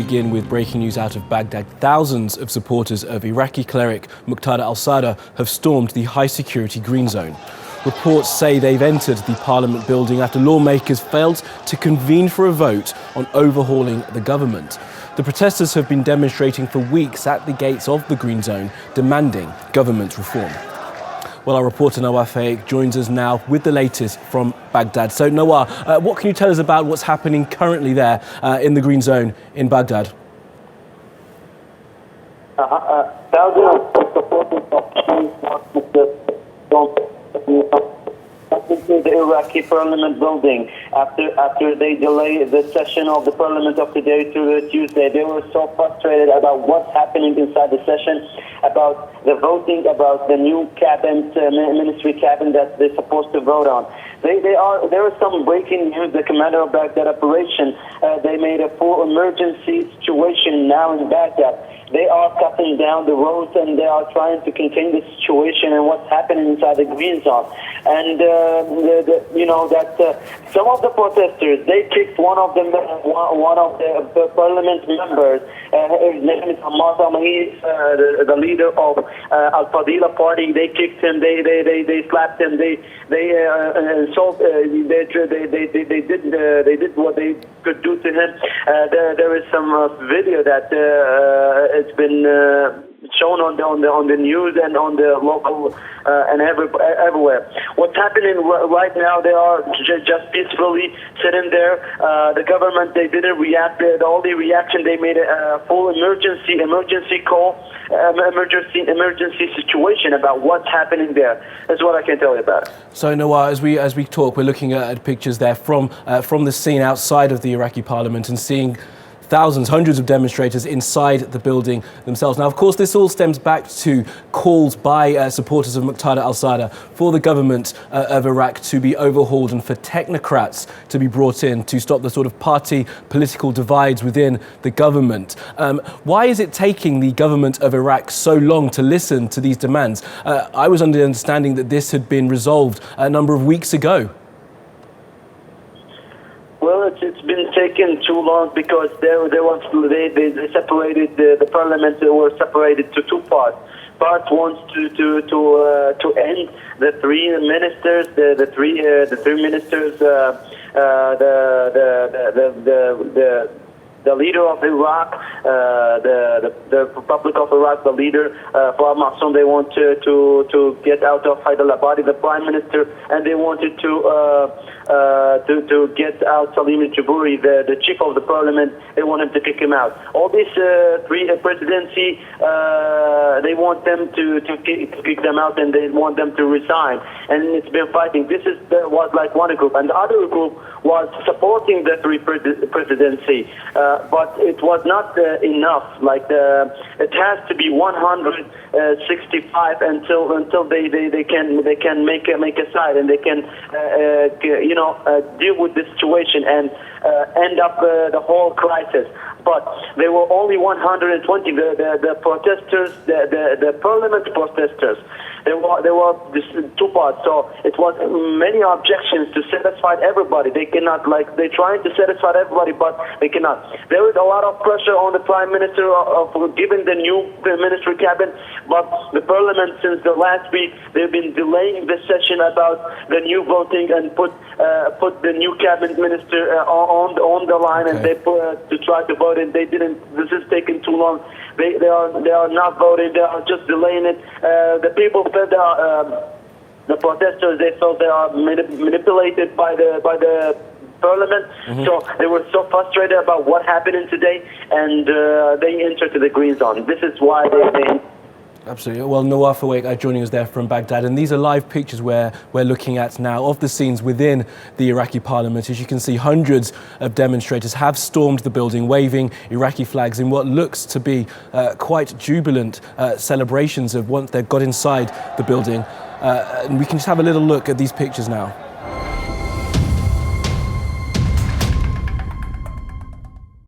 begin with breaking news out of Baghdad. Thousands of supporters of Iraqi cleric Muqtada Al-Sadr have stormed the high-security Green Zone. Reports say they've entered the parliament building after lawmakers failed to convene for a vote on overhauling the government. The protesters have been demonstrating for weeks at the gates of the Green Zone, demanding government reform. Well, our reporter Nawar Faik joins us now with the latest from Baghdad. So, Nawar, what can you tell us about what's happening currently there in the Green Zone in Baghdad? Thousands of supporters of the Iraqi parliament building after they delayed the session of the parliament of today to Tuesday. They were so frustrated about what's happening inside the session, about the voting, about the new cabinet, ministry cabinet that they're supposed to vote on. There is some breaking news. The commander of Baghdad operation, they made a full emergency situation now in Baghdad. They are cutting down the roads and they are trying to contain the situation and what's happening inside the Green Zone. And some of the protesters, they kicked one of the parliament members. His name is Ammar. He's the leader of Al-Sadr party. They kicked him. They slapped him. They did what they could do to him. There is some video that it's been shown on the news and on the local and everywhere. What's happening right now? They are just peacefully sitting there. The government, they didn't react. The only reaction, they made a full emergency call, emergency situation about what's happening there. That's what I can tell you about it. So, Nawar, as we talk, we're looking at pictures there from the scene outside of the Iraqi parliament and seeing thousands, hundreds of demonstrators inside the building themselves. Now, of course, this all stems back to calls by supporters of Muqtada Al-Sadr for the government of Iraq to be overhauled and for technocrats to be brought in to stop the sort of party political divides within the government. Why is it taking the government of Iraq so long to listen to these demands? I was under the understanding that this had been resolved a number of weeks ago. Well, it's been taken too long because they separated the parliament. They were separated to two parts. Part wants to end the three ministers, the three ministers, the leader of Iraq, the Republic of Iraq, the leader Fawad Ma'soum, they want to get out of Hyderabad, the prime minister, and they wanted to get out Salim al-Jaburi, the chief of the parliament. They wanted to kick him out. All these three presidency, they want them to kick them out, and they want them to resign. And it's been fighting. This was like one group, and the other group was supporting the three presidency. But it was not enough. Like it has to be 165 until they can make a side and they can deal with the situation and end up the whole crisis. But there were only 120. The protesters, the parliament protesters. There were two parts, so it was many objections to satisfy everybody. They cannot, they're trying to satisfy everybody, but they cannot. There is a lot of pressure on the prime minister of giving the new ministry cabinet, but the parliament since the last week they've been delaying the session about the new voting and put the new cabinet minister on the line, okay. And they to try to vote, and they didn't. This is taking too long. They are not voting. They are just delaying it. The people felt the protesters. They felt they are manipulated by the parliament. Mm-hmm. So they were so frustrated about what happening today, and they entered to the Green Zone. This is why they. Absolutely. Well, Nawar Faik joining us there from Baghdad, and these are live pictures where we're looking at now of the scenes within the Iraqi parliament. As you can see, hundreds of demonstrators have stormed the building, waving Iraqi flags in what looks to be quite jubilant celebrations of once they've got inside the building. And we can just have a little look at these pictures now.